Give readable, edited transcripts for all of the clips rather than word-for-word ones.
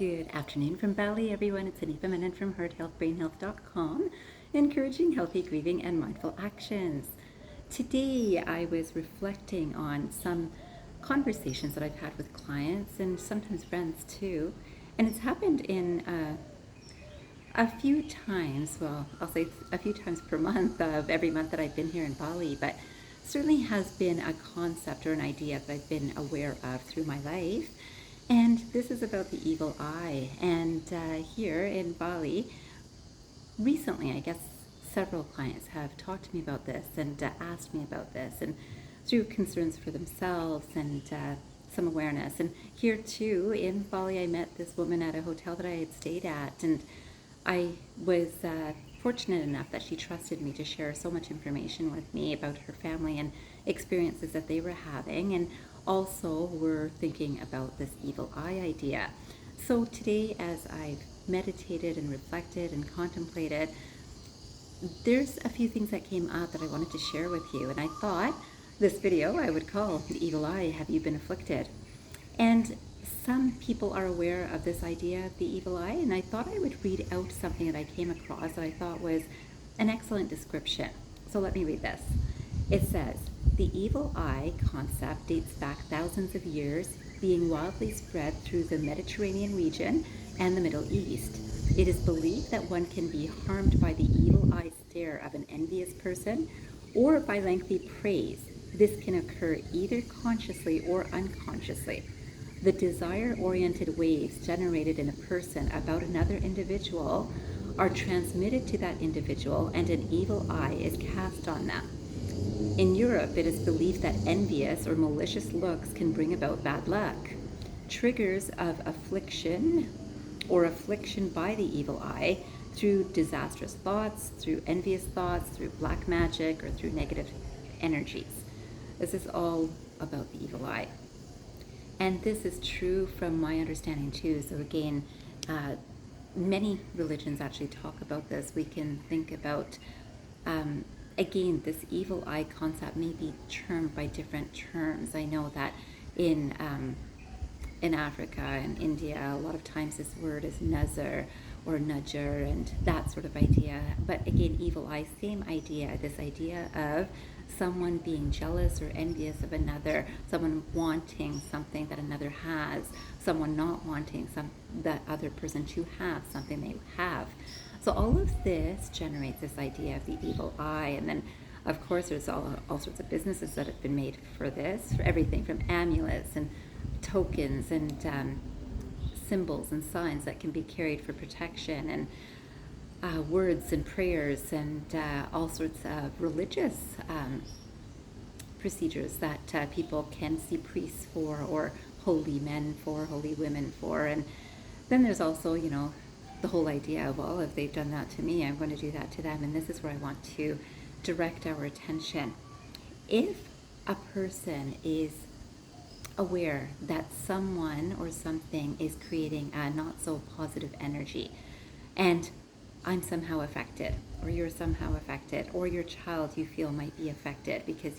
Good afternoon from Bali, everyone. It's Anifa Menon from hearthealthbrainhealth.com, encouraging healthy grieving and mindful actions. Today, I was reflecting on some conversations that I've had with clients and sometimes friends too, and it's happened in a few times. Well, I'll say a few times per month of every month that I've been here in Bali, but certainly has been a concept or an idea that I've been aware of through my life. And this is about the evil eye. And here in Bali, recently, I guess several clients have talked to me about this and asked me about this, and through concerns for themselves and some awareness. And here too, in Bali, I met this woman at a hotel that I had stayed at, and I was fortunate enough that she trusted me to share so much information with me about her family and experiences that they were having, and also were thinking about this evil eye idea. So today, as I've meditated and reflected and contemplated, there's a few things that came up that I wanted to share with you, and I thought this video I would call The Evil Eye, Have You Been Afflicted? And some people are aware of this idea of the evil eye, and I thought I would read out something that I came across that I thought was an excellent description. So let me read this. It says, the evil eye concept dates back thousands of years, being widely spread through the Mediterranean region and the Middle East. It is believed that one can be harmed by the evil eye stare of an envious person or by lengthy praise. This can occur either consciously or unconsciously. The desire-oriented waves generated in a person about another individual are transmitted to that individual, and an evil eye is cast on them. In Europe, it is believed that envious or malicious looks can bring about bad luck. Triggers of affliction or affliction by the evil eye through disastrous thoughts, through envious thoughts, through black magic, or through negative energies. This is all about the evil eye. And this is true from my understanding too. So again, many religions actually talk about this. We can think about, again, this evil eye concept may be termed by different terms. I know that in Africa and India, a lot of times this word is nazar or nudger and that sort of idea. But again, evil eye, same idea, this idea of someone being jealous or envious of another, someone wanting something that another has, someone not wanting that other person to have something they have. So all of this generates this idea of the evil eye. And then of course there's all sorts of businesses that have been made for this, for everything from amulets and tokens and symbols and signs that can be carried for protection, and words and prayers and all sorts of religious procedures that people can see priests for, or holy men for, holy women for. And then there's also, the whole idea of, well, if they've done that to me, I'm going to do that to them. And this is where I want to direct our attention. If a person is aware that someone or something is creating a not so positive energy, and I'm somehow affected, or you're somehow affected, or your child you feel might be affected because,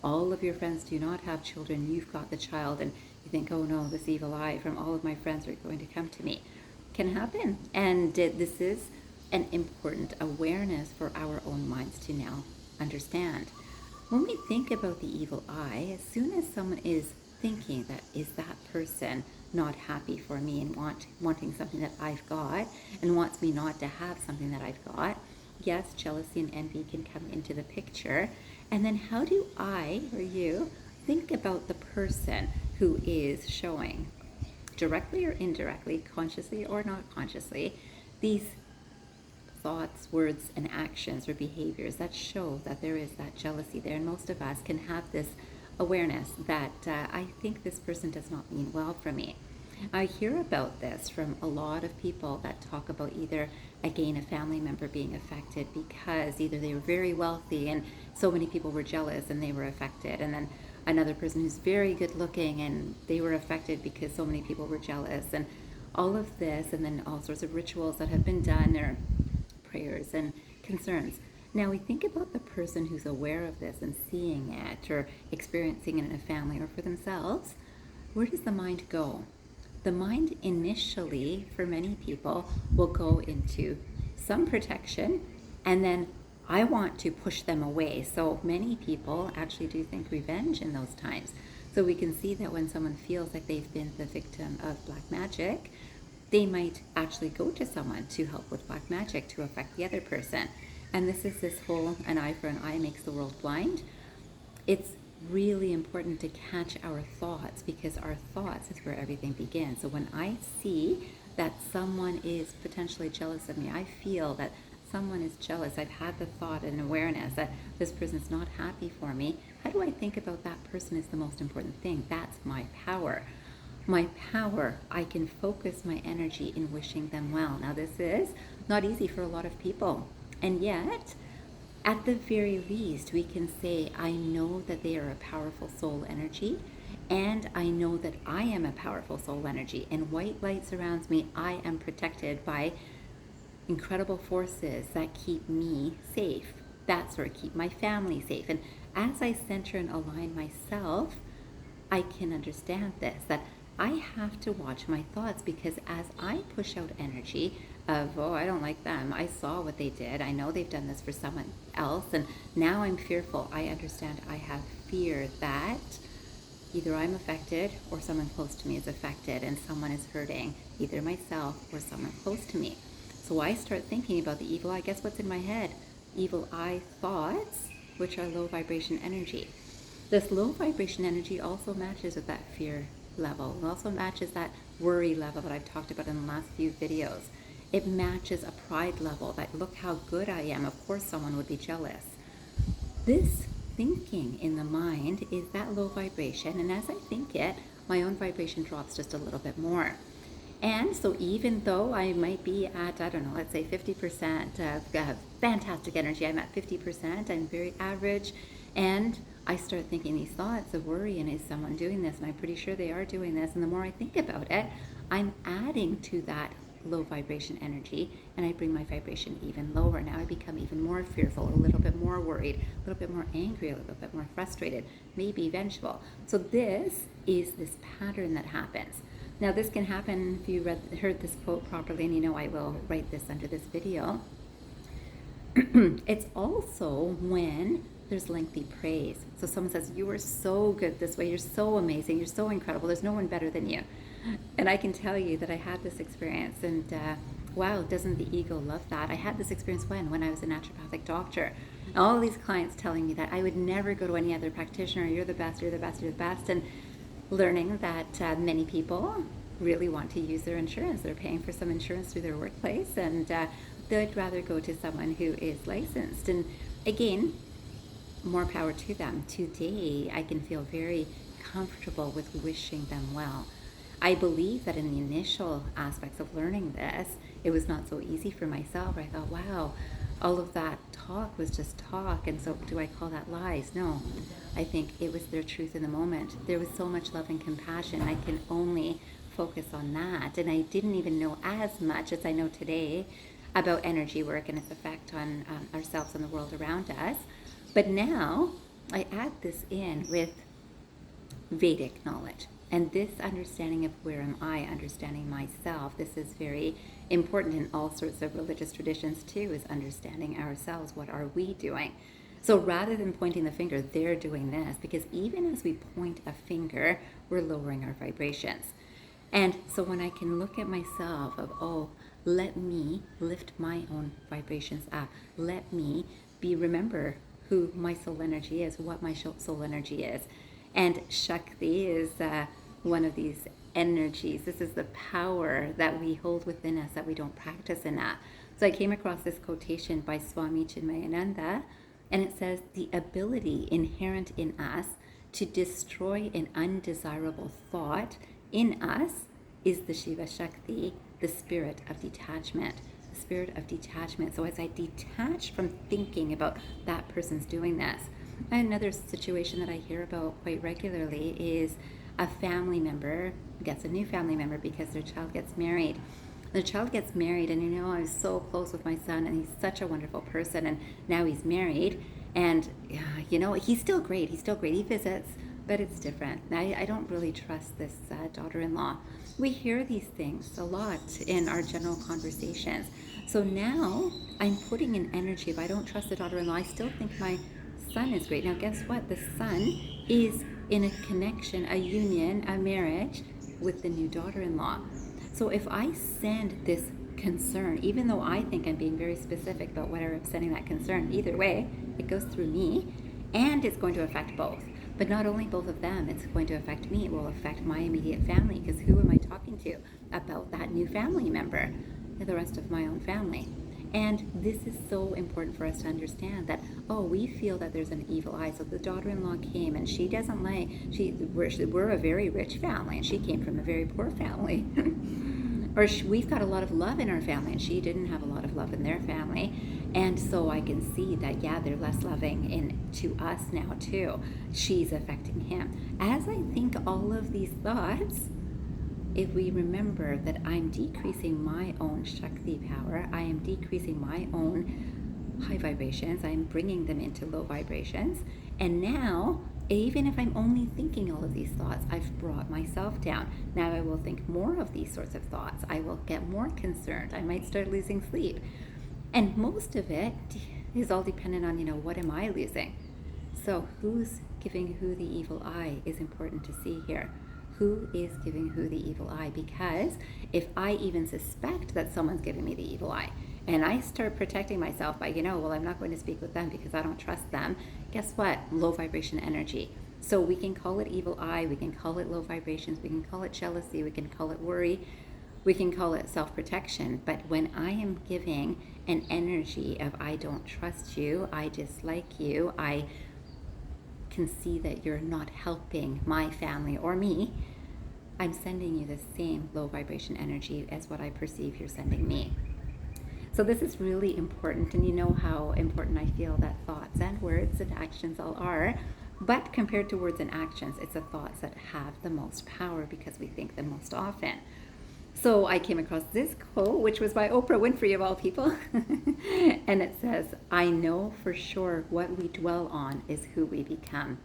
all of your friends do not have children, you've got the child, and you think, oh no, this evil eye from all of my friends are going to come to me. Can happen. And this is an important awareness for our own minds to now understand. When we think about the evil eye, as soon as someone is thinking that, is that person not happy for me and wanting something that I've got and wants me not to have something that I've got, yes, jealousy and envy can come into the picture. And then how do I or you think about the person who is showing, directly or indirectly, consciously or not consciously, these thoughts, words, and actions or behaviors that show that there is that jealousy there? And most of us can have this awareness that I think this person does not mean well for me. I hear about this from a lot of people that talk about either, again, a family member being affected because either they were very wealthy and so many people were jealous and they were affected, and then another person who's very good looking and they were affected because so many people were jealous, and all of this, and then all sorts of rituals that have been done, or prayers and concerns. Now we think about the person who's aware of this and seeing it or experiencing it in a family or for themselves. Where does the mind go? the mind initially, for many people, will go into some protection, and then I want to push them away. So many people actually do think revenge in those times. So we can see that when someone feels like they've been the victim of black magic, they might actually go to someone to help with black magic to affect the other person. And this is this whole an eye for an eye makes the world blind. It's really important to catch our thoughts, because our thoughts is where everything begins. So when I see that someone is potentially jealous of me, I feel that someone is jealous, I've had the thought and awareness that this person's not happy for me, how do I think about that person is the most important thing? That's my power. My power, I can focus my energy in wishing them well. Now this is not easy for a lot of people, and yet at the very least we can say, I know that they are a powerful soul energy, and I know that I am a powerful soul energy, and white light surrounds me. I am protected by incredible forces that keep me safe. That's where I keep my family safe. And as I center and align myself, I can understand this, that I have to watch my thoughts, because as I push out energy of, oh, I don't like them, I saw what they did, I know they've done this for someone else, and now I'm fearful. I understand I have fear that either I'm affected or someone close to me is affected, and someone is hurting, either myself or someone close to me. So I start thinking about the evil eye. Guess what's in my head? Evil eye thoughts, which are low vibration energy. This low vibration energy also matches with that fear level. It also matches that worry level that I've talked about in the last few videos. It matches a pride level, that look how good I am. Of course someone would be jealous. This thinking in the mind is that low vibration, and as I think it, my own vibration drops just a little bit more. And so even though I might be at, I don't know, let's say 50% of fantastic energy, I'm at 50%, I'm very average, and I start thinking these thoughts of worry, and is someone doing this? And I'm pretty sure they are doing this. And the more I think about it, I'm adding to that low vibration energy, and I bring my vibration even lower. Now I become even more fearful, a little bit more worried, a little bit more angry, a little bit more frustrated, maybe vengeful. So this is this pattern that happens. Now this can happen if you heard this quote properly, and you know I will write this under this video. It's also when there's lengthy praise. So someone says, you are so good this way, you're so amazing, you're so incredible, there's no one better than you. And I can tell you that I had this experience, and wow, doesn't the ego love that? I had this experience when I was a naturopathic doctor. All these clients telling me that I would never go to any other practitioner, you're the best, you're the best, you're the best, and learning that many people really want to use their insurance. They're paying for some insurance through their workplace, and they'd rather go to someone who is licensed. And again, more power to them. Today, I can feel very comfortable with wishing them well. I believe that in the initial aspects of learning this, it was not so easy for myself. I thought, wow, all of that talk was just talk, and so do I call that lies? No, I think it was their truth in the moment. There was so much love and compassion. I can only focus on that, and I didn't even know as much as I know today about energy work and its effect on ourselves and the world around us. But now I add this in with Vedic knowledge, and this understanding of where am I, understanding myself. This is very important in all sorts of religious traditions too, is understanding ourselves. What are we doing? So rather than pointing the finger, they're doing this, because even as we point a finger, we're lowering our vibrations. And so when I can look at myself of, oh, let me lift my own vibrations up. Let me remember who my soul energy is, what my soul energy is. And Shakti is one of these energies. This is the power that we hold within us that we don't practice enough. So I came across this quotation by Swami Chinmayananda, and it says, the ability inherent in us to destroy an undesirable thought in us is the Shiva Shakti, the spirit of detachment. The spirit of detachment. So as I detach from thinking about that person's doing this. Another situation that I hear about quite regularly is a family member gets a new family member because their child gets married. The child gets married, and you know, I was so close with my son, and he's such a wonderful person, and now he's married, and you know, he's still great. He visits, but it's different. I don't really trust this daughter-in-law. We hear these things a lot in our general conversations. So now I'm putting an energy. If I don't trust the daughter-in-law, I still think my son is great. Now, guess what? The son is in a connection, a union, a marriage with the new daughter-in-law. So if I send this concern, even though I think I'm being very specific about where I'm sending that concern, either way, it goes through me and it's going to affect both. But not only both of them, it's going to affect me. It will affect my immediate family, because who am I talking to about that new family member? The rest of my own family. And this is so important for us to understand that, we feel that there's an evil eye. So the daughter-in-law came and she doesn't like, we're a very rich family and she came from a very poor family. Or we've got a lot of love in our family and she didn't have a lot of love in their family. And so I can see that, they're less loving to us now too. She's affecting him. As I think all of these thoughts, if we remember that I'm decreasing my own Shakti power, I am decreasing my own high vibrations, I'm bringing them into low vibrations, and now, even if I'm only thinking all of these thoughts, I've brought myself down. Now I will think more of these sorts of thoughts. I will get more concerned. I might start losing sleep. And most of it is all dependent on, what am I losing? So who's giving who the evil eye is important to see here. Who is giving who the evil eye? Because if I even suspect that someone's giving me the evil eye, and I start protecting myself by, I'm not going to speak with them because I don't trust them, guess what? Low vibration energy. So we can call it evil eye, we can call it low vibrations, we can call it jealousy, we can call it worry, we can call it self-protection. But when I am giving an energy of I don't trust you, I dislike you, I can see that you're not helping my family or me, I'm sending you the same low vibration energy as what I perceive you're sending me. So this is really important, and you know how important I feel that thoughts and words and actions all are. But compared to words and actions, it's the thoughts that have the most power because we think them most often. So I came across this quote, which was by Oprah Winfrey of all people. And it says, I know for sure what we dwell on is who we become.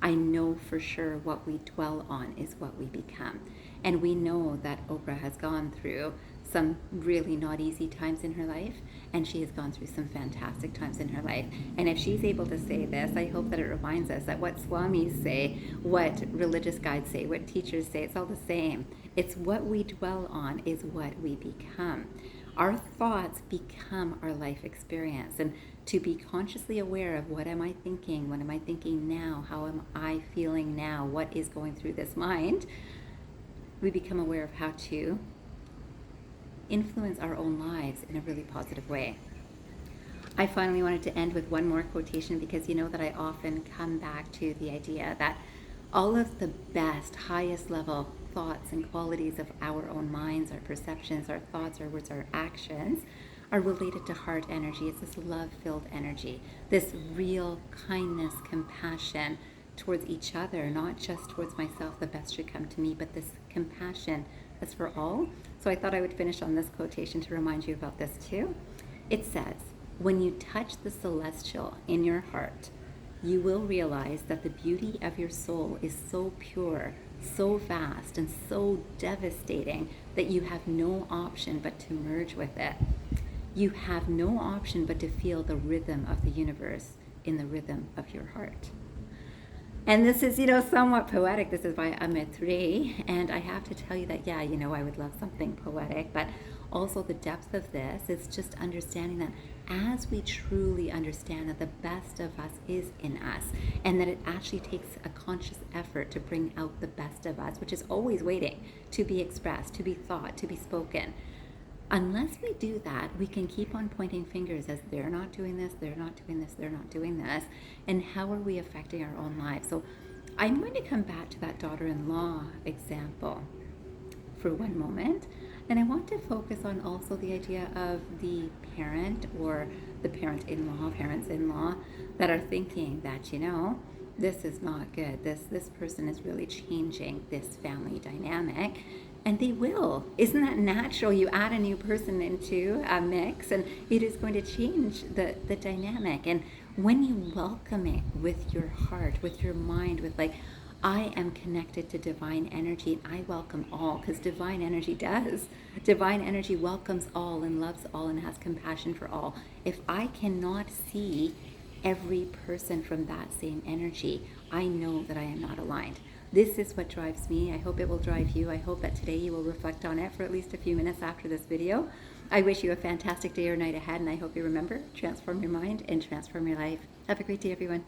I know for sure what we dwell on is what we become. And we know that Oprah has gone through some really not easy times in her life, and she has gone through some fantastic times in her life. And if she's able to say this, I hope that it reminds us that what swamis say, what religious guides say, what teachers say, it's all the same. It's what we dwell on is what we become. Our thoughts become our life experience. And to be consciously aware of what am I thinking now, how am I feeling now, what is going through this mind, we become aware of how to influence our own lives in a really positive way. I finally wanted to end with one more quotation because you know that I often come back to the idea that all of the best, highest level thoughts and qualities of our own minds, our perceptions, our thoughts, our words, our actions are related to heart energy. It's this love-filled energy, this real kindness, compassion towards each other, not just towards myself, the best should come to me, but this compassion that's for all. So I thought I would finish on this quotation to remind you about this too. It says, when you touch the celestial in your heart, you will realize that the beauty of your soul is so pure, so vast, and so devastating that you have no option but to merge with it. You have no option but to feel the rhythm of the universe in the rhythm of your heart. And this is, somewhat poetic. This is by Amit. And I have to tell you that, I would love something poetic, but also the depth of this is just understanding that as we truly understand that the best of us is in us, and that it actually takes a conscious effort to bring out the best of us, which is always waiting to be expressed, to be thought, to be spoken. Unless we do that, we can keep on pointing fingers as they're not doing this, they're not doing this, they're not doing this. And how are we affecting our own lives? So I'm going to come back to that daughter-in-law example for one moment. And I want to focus on also the idea of the parent or the parents-in-law that are thinking that, this is not good. This person is really changing this family dynamic. And they will. Isn't that natural? You add a new person into a mix and it is going to change the dynamic. And when you welcome it with your heart, with your mind, with I am connected to divine energy and I welcome all, because divine energy does. Divine energy welcomes all and loves all and has compassion for all. If I cannot see every person from that same energy, I know that I am not aligned. This is what drives me. I hope it will drive you. I hope that today you will reflect on it for at least a few minutes after this video. I wish you a fantastic day or night ahead, and I hope you remember, transform your mind and transform your life. Have a great day, everyone.